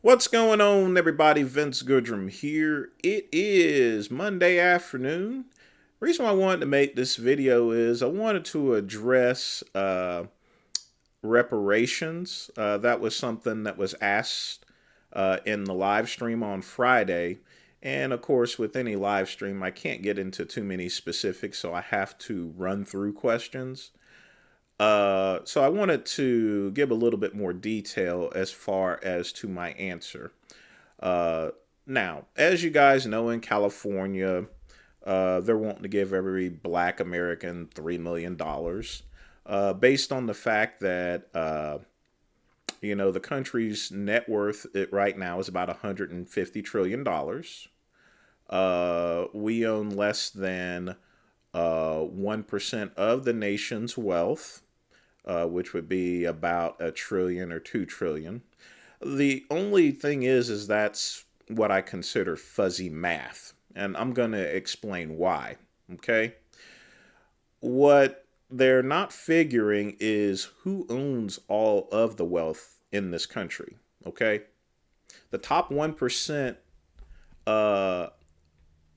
What's going on, everybody? Vince Goodrum here. It is Monday afternoon. The reason why I wanted to make this video is I wanted to address reparations. That was something that was asked in the live stream on Friday. And of course, with any live stream, I can't get into too many specifics, so I have to run through questions. So I wanted to give a little bit more detail as far as to my answer. Uh, Now, as you guys know, in California, they're wanting to give every black American $3 million, based on the fact that the country's net worth right now is about $150 trillion. We own less than 1% of the nation's wealth, which would be about a trillion or 2 trillion. The only thing is that's what I consider fuzzy math, and I'm going to explain why. Okay, what they're not figuring is who owns all of the wealth in this country. Okay, the top 1%, uh,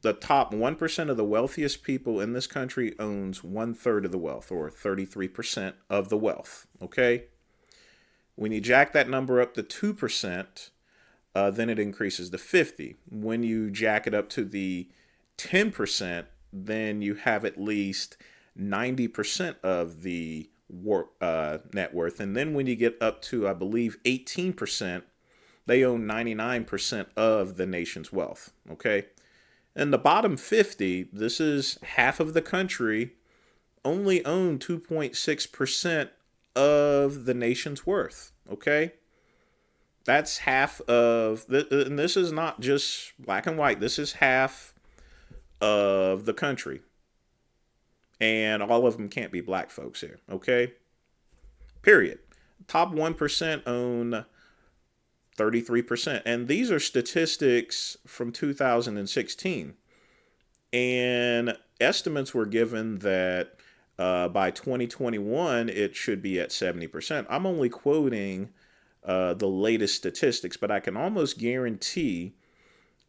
the top 1% of the wealthiest people in this country owns one third of the wealth, or 33% of the wealth. Okay, when you jack that number up to 2%, then it increases to 50. When you jack it up to the 10%, then you have at least 90% of the net worth. And then when you get up to, I believe, 18%, they own 99% of the nation's wealth. Okay. And the bottom 50, this is half of the country, only own 2.6% of the nation's worth. Okay. That's half of, and this is not just black and white, this is half of the country. And all of them can't be black folks here. Okay. Period. Top 1% own 33%. And these are statistics from 2016. And estimates were given that by 2021, it should be at 70%. I'm only quoting the latest statistics, but I can almost guarantee,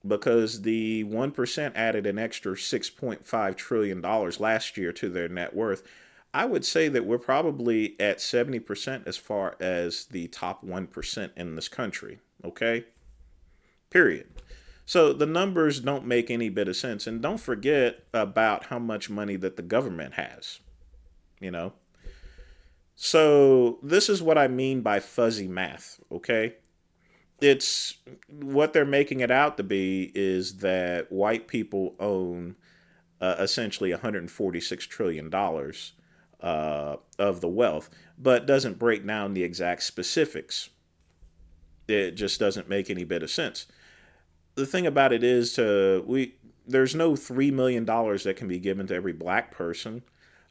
because the 1% added an extra $6.5 trillion last year to their net worth. I would say that we're probably at 70% as far as the top 1% in this country. Okay? Period. So the numbers don't make any bit of sense. And don't forget about how much money that the government has. You know? So this is what I mean by fuzzy math. Okay? It's what they're making it out to be is that white people own essentially $146 trillion of the wealth, but doesn't break down the exact specifics. It just doesn't make any bit of sense. The thing about it is, there's no $3 million that can be given to every black person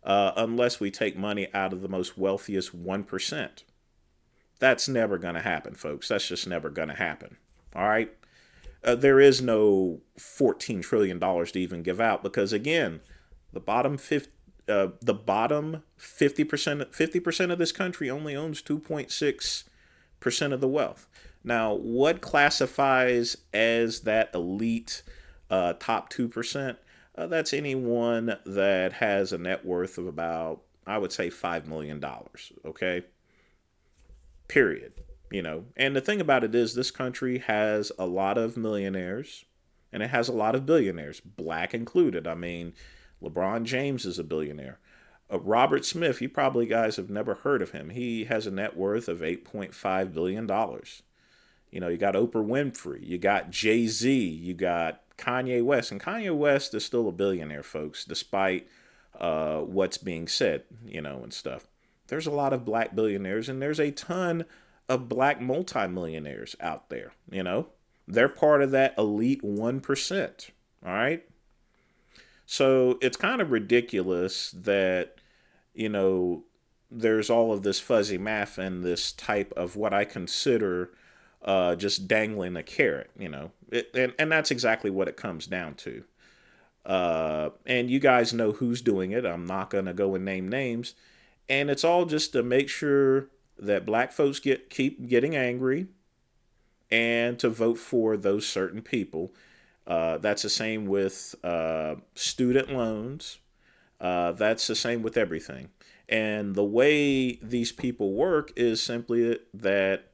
unless we take money out of the most wealthiest 1%. That's never going to happen, folks. That's just never going to happen. All right. There is no $14 trillion to even give out because, again, the bottom 50% of this country only owns 2.6% of the wealth. Now, what classifies as that elite top 2%? That's anyone that has a net worth of about, I would say, $5 million. Okay. Period. And the thing about it is, this country has a lot of millionaires and it has a lot of billionaires, black included. I mean, LeBron James is a billionaire. Robert Smith, you probably guys have never heard of him. He has a net worth of $8.5 billion. You got Oprah Winfrey, you got Jay-Z, you got Kanye West. And Kanye West is still a billionaire, folks, despite what's being said, and stuff. There's a lot of black billionaires, and there's a ton of black multimillionaires out there. They're part of that elite 1%. All right. So it's kind of ridiculous that, there's all of this fuzzy math and this type of what I consider just dangling a carrot, and that's exactly what it comes down to. And you guys know who's doing it. I'm not going to go and name names. And it's all just to make sure that black folks keep getting angry and to vote for those certain people. That's the same with student loans. That's the same with everything. And the way these people work is simply that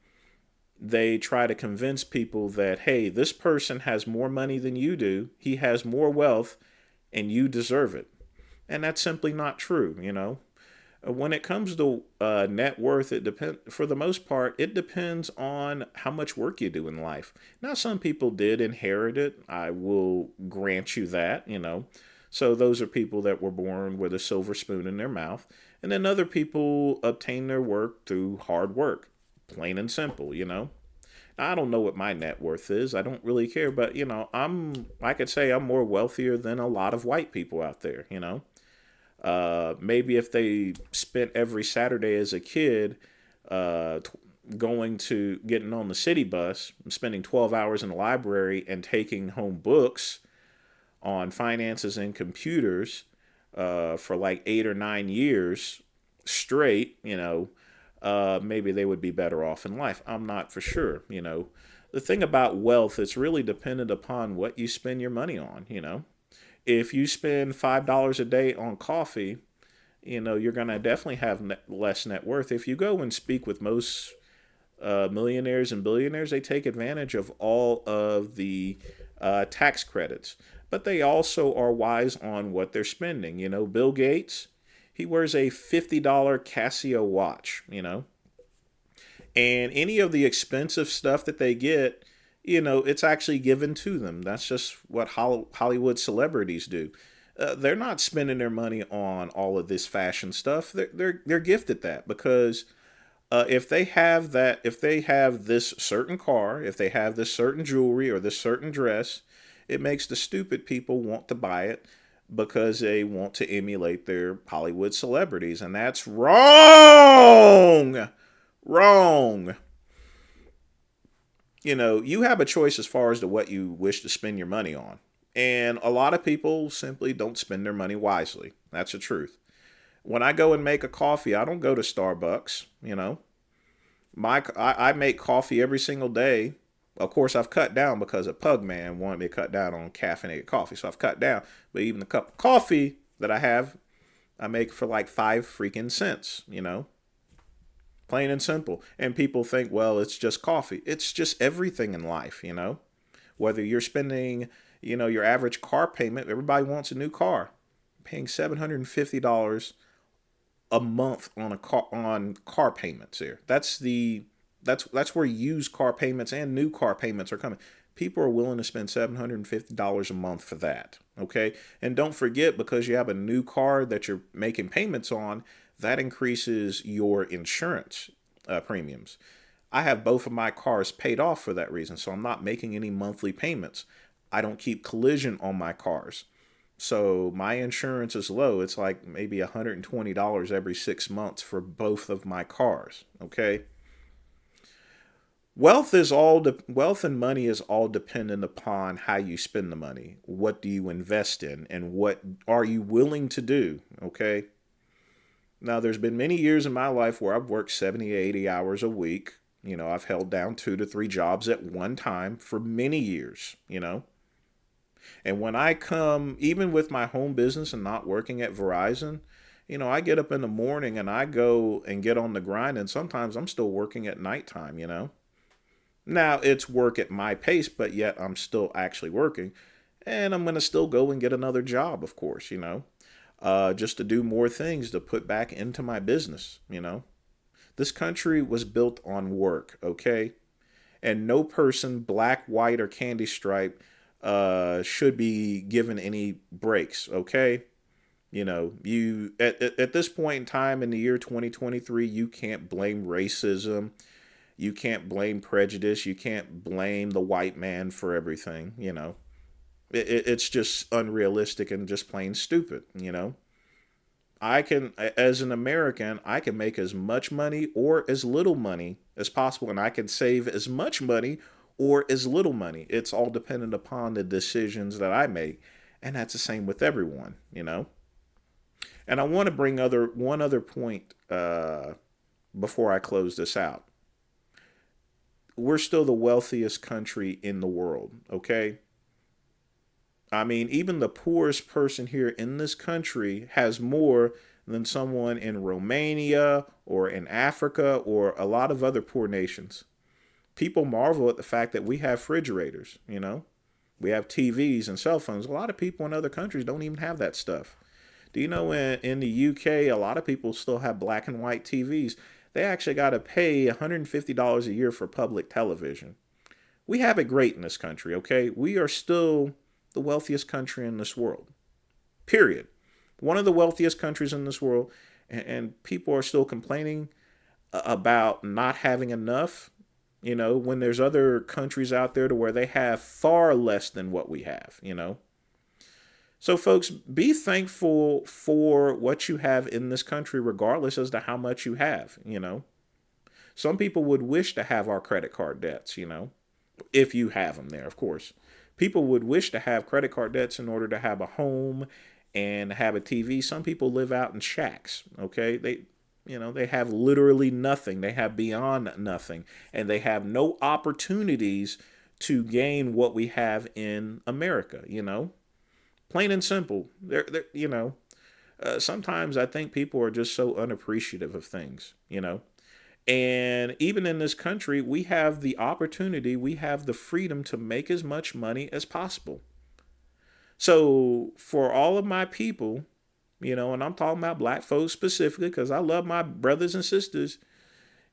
they try to convince people that, hey, this person has more money than you do, he has more wealth, and you deserve it. And that's simply not true, you know. When it comes to net worth, it depend for the most part. It depends on how much work you do in life. Now, some people did inherit it. I will grant you that. You know, so those are people that were born with a silver spoon in their mouth, and then other people obtain their work through hard work, plain and simple. You know, I don't know what my net worth is. I don't really care, but you know, I could say I'm more wealthier than a lot of white people out there. You know, maybe if they spent every Saturday as a kid going to getting on the city bus, spending 12 hours in the library, and taking home books on finances and computers for like 8 or 9 years straight, you know, maybe they would be better off in life. I'm not for sure, you know. The thing about wealth, it's really dependent upon what you spend your money on, you know. If you spend $5 a day on coffee, you know, you're going to definitely have less net worth. If you go and speak with most millionaires and billionaires, they take advantage of all of the tax credits. But they also are wise on what they're spending. You know, Bill Gates, he wears a $50 Casio watch, you know, and any of the expensive stuff that they get, you know, it's actually given to them. That's just what Hollywood celebrities do. They're not spending their money on all of this fashion stuff. They're gifted that because if they have that, if they have this certain car, if they have this certain jewelry or this certain dress, it makes the stupid people want to buy it because they want to emulate their Hollywood celebrities, and that's wrong. Wrong. You know, you have a choice as far as to what you wish to spend your money on. And a lot of people simply don't spend their money wisely. That's the truth. When I go and make a coffee, I don't go to Starbucks, you know. I make coffee every single day. Of course, I've cut down because a pug man wanted me to cut down on caffeinated coffee. So I've cut down. But even the cup of coffee that I have, I make for like 5 freaking cents, you know. Plain and simple. And people think, well, it's just coffee. It's just everything in life, you know. Whether you're spending, you know, your average car payment, everybody wants a new car. Paying $750 a month on car payments here. That's where used car payments and new car payments are coming. People are willing to spend $750 a month for that. Okay? And don't forget, because you have a new car that you're making payments on, that increases your insurance premiums. I have both of my cars paid off for that reason, so I'm not making any monthly payments. I don't keep collision on my cars. So my insurance is low. It's like maybe $120 every 6 months for both of my cars. Okay. Wealth and money is all dependent upon how you spend the money. What do you invest in and what are you willing to do? Okay. Now there's been many years in my life where I've worked 70, 80 hours a week. You know, I've held down 2 to 3 jobs at one time for many years, you know. And when I come, even with my home business and not working at Verizon, you know, I get up in the morning and I go and get on the grind, and sometimes I'm still working at nighttime, you know. Now it's work at my pace, but yet I'm still actually working. And I'm going to still go and get another job, of course, you know, just to do more things to put back into my business, you know. This country was built on work, okay? And no person, black, white, or candy stripe, should be given any breaks, okay? You know, you at this point in time in the year 2023, you can't blame racism. You can't blame prejudice. You can't blame the white man for everything, you know. It's just unrealistic and just plain stupid, you know. As an American, I can make as much money or as little money as possible, and I can save as much money or as little money. It's all dependent upon the decisions that I make, and that's the same with everyone, you know. And I want to bring one other point before I close this out. we're still the wealthiest country in the world, okay? I mean, even the poorest person here in this country has more than someone in Romania or in Africa or a lot of other poor nations. People marvel at the fact that we have refrigerators, you know? We have TVs and cell phones. A lot of people in other countries don't even have that stuff. Do you know in the UK, a lot of people still have black and white TVs? They actually got to pay $150 a year for public television. We have it great in this country, okay? We are still the wealthiest country in this world, period. One of the wealthiest countries in this world, and people are still complaining about not having enough, you know, when there's other countries out there to where they have far less than what we have, you know. So, folks, be thankful for what you have in this country, regardless as to how much you have, you know. Some people would wish to have our credit card debts, you know, if you have them there, of course. People would wish to have credit card debts in order to have a home and have a TV. Some people live out in shacks, okay? They have literally nothing. They have beyond nothing, and they have no opportunities to gain what we have in America, you know? Plain and simple. Sometimes I think people are just so unappreciative of things, you know? And even in this country, we have the opportunity, we have the freedom to make as much money as possible. So for all of my people, you know, and I'm talking about black folks specifically because I love my brothers and sisters,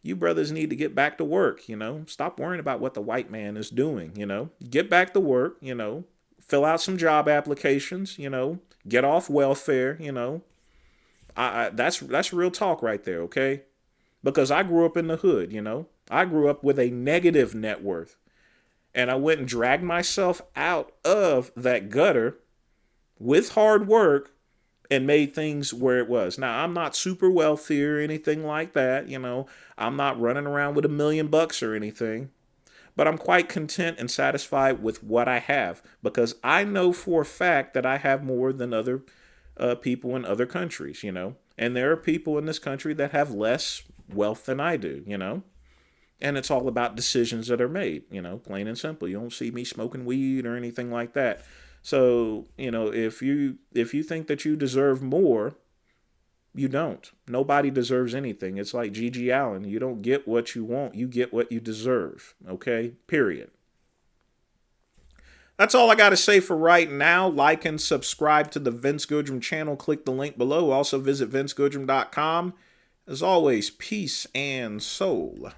you brothers need to get back to work, you know. Stop worrying about what the white man is doing, you know. Get back to work, you know. Fill out some job applications, you know. Get off welfare, you know. That's real talk right there, okay? Because I grew up in the hood, you know. I grew up with a negative net worth. And I went and dragged myself out of that gutter with hard work and made things where it was. Now, I'm not super wealthy or anything like that, you know. I'm not running around with $1 million or anything. But I'm quite content and satisfied with what I have because I know for a fact that I have more than other people in other countries, you know. And there are people in this country that have less wealth than I do, you know. And it's all about decisions that are made, you know, plain and simple. You don't see me smoking weed or anything like that. So, you know, if you think that you deserve more, you don't. Nobody deserves anything. It's like Gigi Allen. You don't get what you want. You get what you deserve. Okay? Period. That's all I got to say for right now. Like and subscribe to the Vince Goodrum channel. Click the link below. Also visit vincegoodrum.com. As always, peace and soul.